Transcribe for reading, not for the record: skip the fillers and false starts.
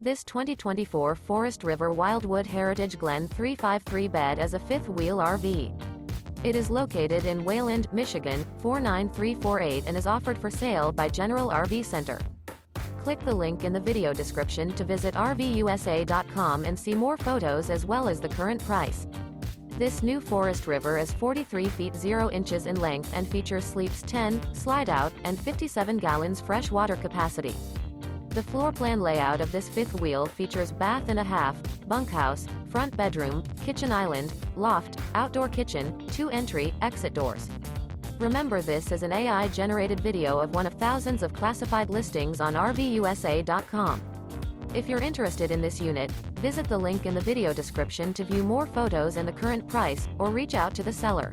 This 2024 Forest River Wildwood Heritage Glen 353-bed is a fifth-wheel RV. It is located in Wayland, Michigan, 49348 and is offered for sale by General RV Center. Click the link in the video description to visit RVUSA.com and see more photos as well as the current price. This new Forest River is 43 feet 0 inches in length and features sleeps 10, Slideout, and 57 gallons fresh water capacity. The floor plan layout of this fifth wheel features bath and a half, bunkhouse, front bedroom, kitchen island, loft, outdoor kitchen, 2 entry, exit doors. Remember, this is an AI-generated video of one of thousands of classified listings on RVUSA.com. If you're interested in this unit, visit the link in the video description to view more photos and the current price, or reach out to the seller.